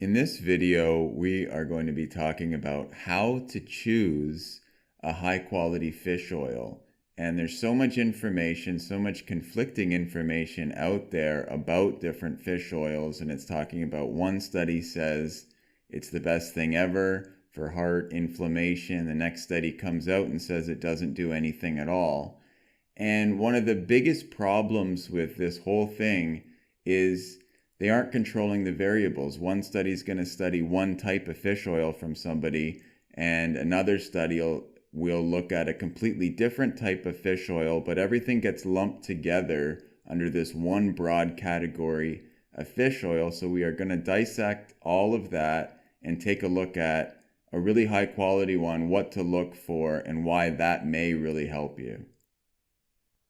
In this video, we are going to be talking about how to choose a high quality fish oil. And there's so much information, so much conflicting information out there about different fish oils. And it's talking about one study says it's the best thing ever for heart inflammation. The next study comes out and says it doesn't do anything at all. And one of the biggest problems with this whole thing is they aren't controlling the variables. One study is going to study one type of fish oil from somebody, and another study will look at a completely different type of fish oil, but everything gets lumped together under this one broad category of fish oil. So we are going to dissect all of that and take a look at a really high quality one, what to look for, and why that may really help you.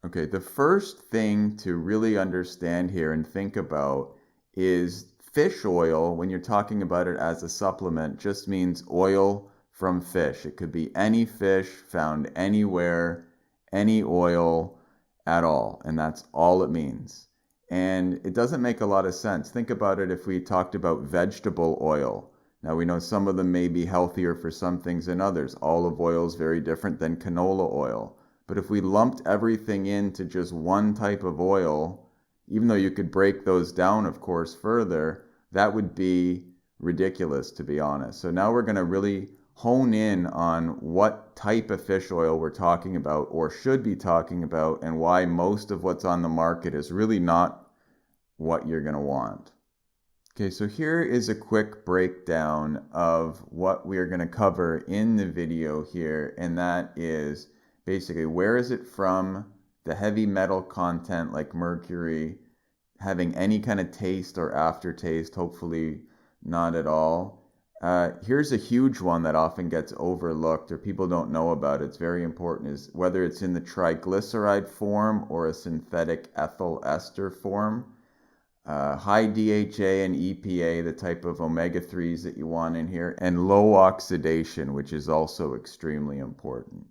Okay, the first thing to really understand here and think about is fish oil, when you're talking about it as a supplement, just means oil from fish. It could be any fish found anywhere, any oil at all, and that's all it means. And it doesn't make a lot of sense. Think about it if we talked about vegetable oil. Now we know some of them may be healthier for some things than others. Olive oil is very different than canola oil. But if we lumped everything into just one type of oil, even though you could break those down, of course, further, that would be ridiculous, to be honest. So now we're going to really hone in on what type of fish oil we're talking about or should be talking about, and why most of what's on the market is really not what you're going to want. Okay, so here is a quick breakdown of what we're going to cover in the video here, and that is basically where is it from, the heavy metal content like mercury, having any kind of taste or aftertaste, hopefully not at all. Here's a huge one that often gets overlooked or people don't know about. It's very important, is whether it's in the triglyceride form or a synthetic ethyl ester form. High DHA and EPA, the type of omega-3s that you want in here, and low oxidation, which is also extremely important.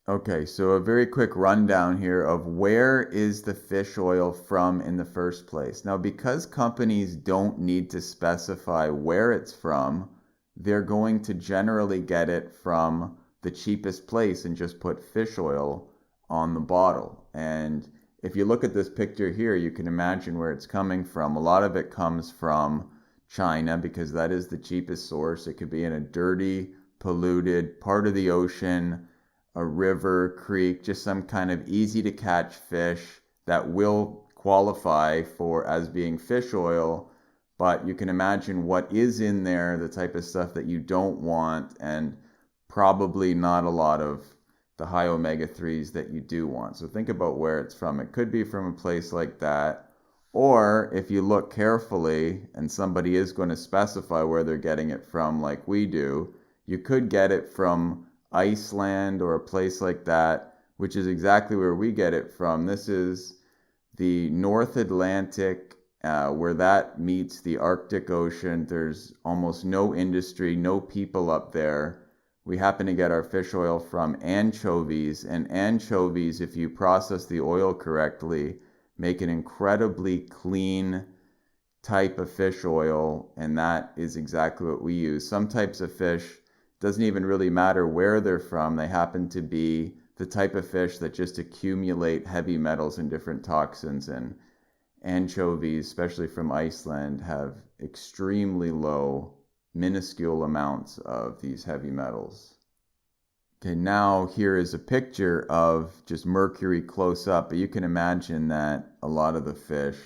Okay, so a very quick rundown here of where is the fish oil from in the first place. Now, because companies don't need to specify where it's from, they're going to generally get it from the cheapest place and just put fish oil on the bottle. And if you look at this picture here, you can imagine where it's coming from. A lot of it comes from China because that is the cheapest source. It could be in a dirty, polluted part of the ocean, a river, creek, just some kind of easy to catch fish that will qualify for as being fish oil. But you can imagine what is in there, the type of stuff that you don't want, and probably not a lot of the high omega-3s that you do want. So think about where it's from. It could be from a place like that, or if you look carefully and somebody is going to specify where they're getting it from like we do, you could get it from Iceland or a place like that, which is exactly where we get it from. This is the North Atlantic, where that meets the Arctic Ocean. There's almost no industry, no people up there. We happen to get our fish oil from anchovies, and anchovies, if you process the oil correctly, make an incredibly clean type of fish oil, and that is exactly what we use. Some types of fish, doesn't even really matter where they're from. They happen to be the type of fish that just accumulate heavy metals and different toxins. And anchovies, especially from Iceland, have extremely low, minuscule amounts of these heavy metals. Okay, now here is a picture of just mercury close up, but you can imagine that a lot of the fish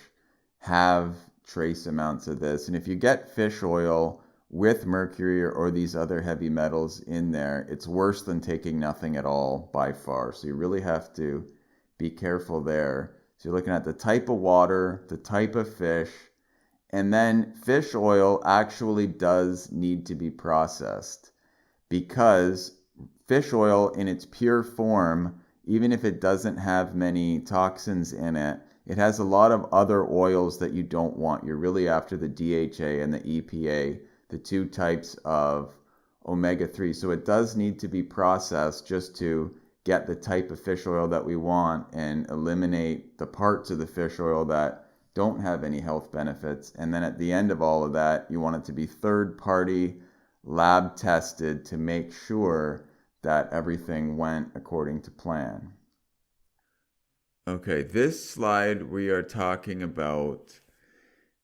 have trace amounts of this. And if you get fish oil with mercury or these other heavy metals in there, it's worse than taking nothing at all by far. So you really have to be careful there. So you're looking at the type of water, the type of fish, and then fish oil actually does need to be processed, because fish oil in its pure form, even if it doesn't have many toxins in it, it has a lot of other oils that you don't want. You're really after the DHA and the EPA, the two types of omega-3. So it does need to be processed just to get the type of fish oil that we want and eliminate the parts of the fish oil that don't have any health benefits. And then at the end of all of that, you want it to be third-party lab tested to make sure that everything went according to plan. Okay, this slide we are talking about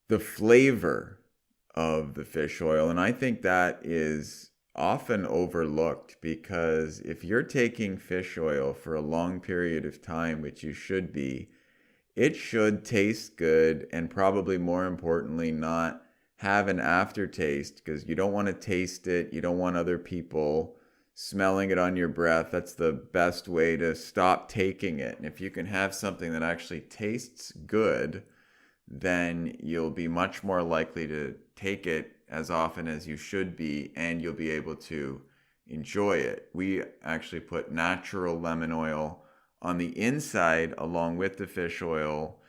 the flavor of the fish oil, and I think that is often overlooked, because if you're taking fish oil for a long period of time, which you should be, it should taste good, and probably more importantly not have an aftertaste, because you don't want to taste it. You don't want other people smelling it on your breath. That's the best way to stop taking it. And if you can have something that actually tastes good, then you'll be much more likely to take it as often as you should be, and you'll be able to enjoy it. We actually put natural lemon oil on the inside along with the fish oil,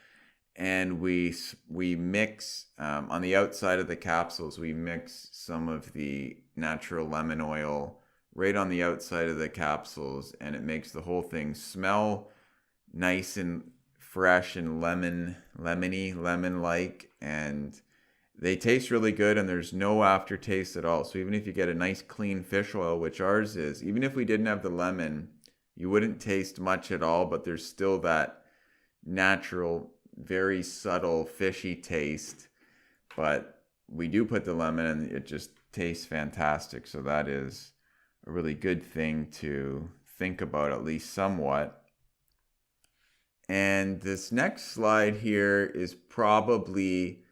and we mix on the outside of the capsules, we mix some of the natural lemon oil right on the outside of the capsules, and it makes the whole thing smell nice and fresh and lemon-like, and they taste really good, and there's no aftertaste at all. So even if you get a nice clean fish oil, which ours is, even if we didn't have the lemon, you wouldn't taste much at all, but there's still that natural, very subtle fishy taste. But we do put the lemon, and it just tastes fantastic. So that is a really good thing to think about, at least somewhat. And this next slide here is probably,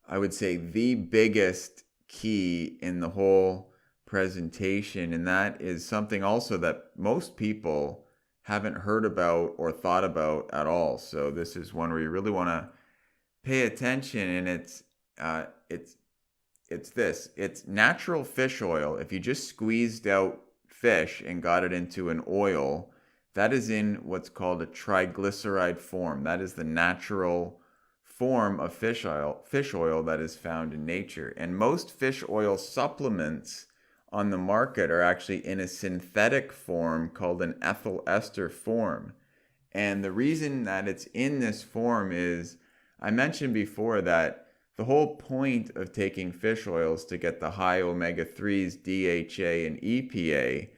I would say, the biggest key in the whole presentation, and that is something also that most people haven't heard about or thought about at all. So this is one where you really want to pay attention, and it's natural fish oil. If you just squeezed out fish and got it into an oil, that is in what's called a triglyceride form. That is the natural form of fish oil that is found in nature. And most fish oil supplements on the market are actually in a synthetic form called an ethyl ester form. And the reason that it's in this form is, I mentioned before that the whole point of taking fish oils to get the high omega-3s, DHA and EPA,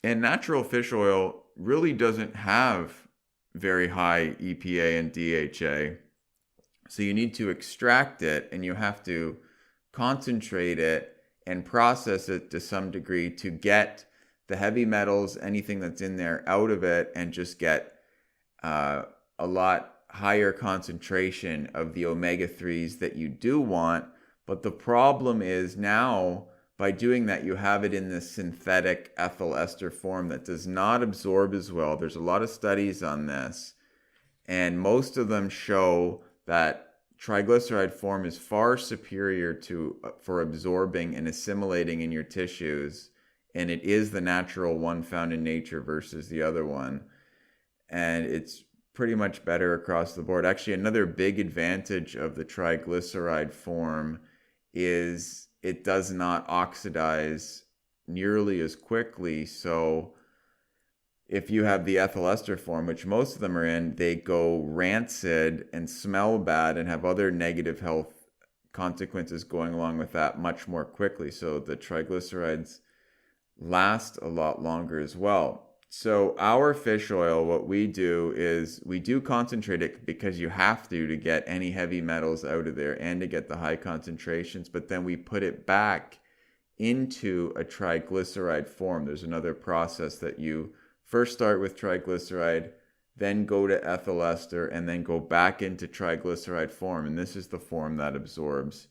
and natural fish oil really doesn't have very high EPA and DHA. So you need to extract it, and you have to concentrate it and process it to some degree to get the heavy metals, anything that's in there, out of it, and just get a lot higher concentration of the omega-3s that you do want. But the problem is now, by doing that, you have it in this synthetic ethyl ester form that does not absorb as well. There's a lot of studies on this, and most of them show that triglyceride form is far superior for absorbing and assimilating in your tissues, and it is the natural one found in nature versus the other one, and it's pretty much better across the board. Actually, another big advantage of the triglyceride form is it does not oxidize nearly as quickly. So if you have the ethyl ester form, which most of them are in, they go rancid and smell bad and have other negative health consequences going along with that much more quickly. So the triglycerides last a lot longer as well. So our fish oil, what we do is we do concentrate it because you have to get any heavy metals out of there and to get the high concentrations, but then we put it back into a triglyceride form. There's another process that you first start with triglyceride, then go to ethyl ester, and then go back into triglyceride form. And this is the form that absorbs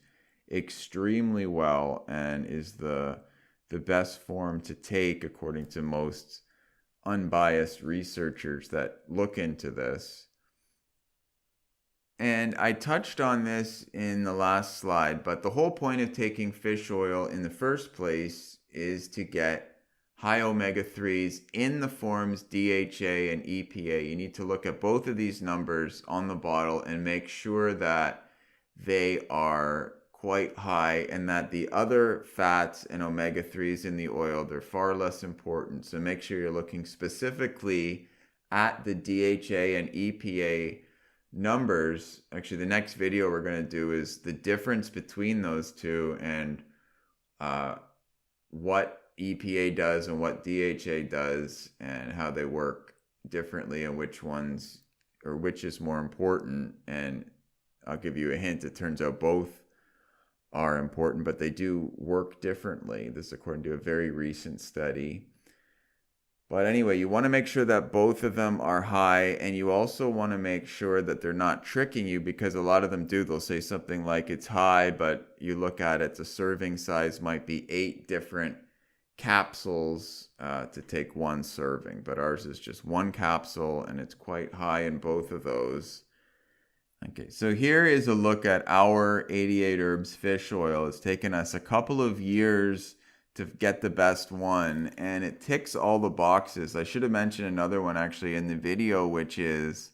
extremely well and is the best form to take according to most unbiased researchers that look into this. And I touched on this in the last slide, but the whole point of taking fish oil in the first place is to get high omega-3s in the forms DHA and EPA. You need to look at both of these numbers on the bottle and make sure that they are quite high, and that the other fats and omega-3s in the oil, they're far less important. So make sure you're looking specifically at the DHA and EPA numbers. Actually, the next video we're going to do is the difference between those two, and what EPA does and what DHA does, and how they work differently, and which ones, or which is more important. And I'll give you a hint. It turns out both are important, but they do work differently. This is according to a very recent study. But anyway, you want to make sure that both of them are high, and you also want to make sure that they're not tricking you, because a lot of them do. They'll say something like it's high, but you look at it, the serving size might be 8 different capsules to take one serving, but ours is just one capsule, and it's quite high in both of those. Okay, so here is a look at our 88 Herbs fish oil. It's taken us a couple of years to get the best one, and it ticks all the boxes. I should have mentioned another one actually in the video, which is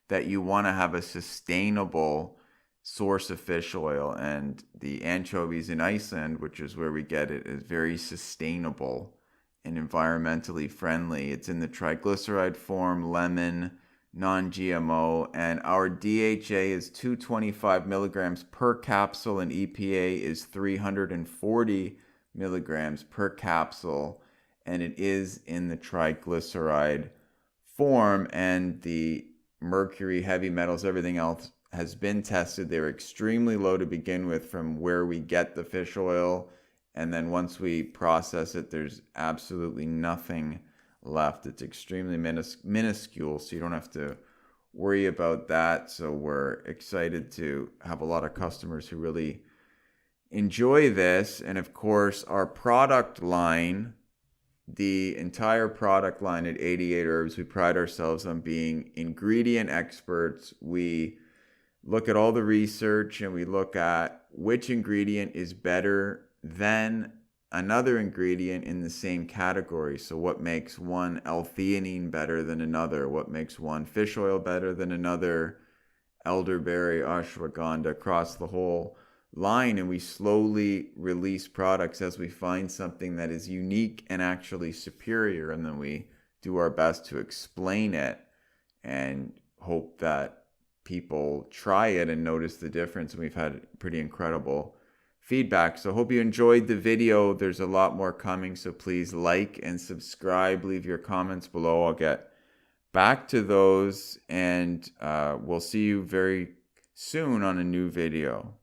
that you want to have a sustainable source of fish oil, and the anchovies in Iceland, which is where we get it, is very sustainable and environmentally friendly. It's in the triglyceride form, lemon, non-GMO, and our DHA is 225 milligrams per capsule, and EPA is 340 milligrams per capsule, and it is in the triglyceride form. And the mercury, heavy metals, everything else has been tested. They're extremely low to begin with from where we get the fish oil, and then once we process it, there's absolutely nothing left. It's extremely minuscule, so you don't have to worry about that. So we're excited to have a lot of customers who really enjoy this. And of course, our product line, the entire product line at 88 Herbs, we pride ourselves on being ingredient experts. We look at all the research, and we look at which ingredient is better than another ingredient in the same category. So what makes one L-theanine better than another? What makes one fish oil better than another? Elderberry, ashwagandha, across the whole line. And we slowly release products as we find something that is unique and actually superior, and then we do our best to explain it and hope that people try it and notice the difference. And we've had pretty incredible feedback. So hope you enjoyed the video. There's a lot more coming, so please like and subscribe. Leave your comments below. I'll get back to those, and we'll see you very soon on a new video.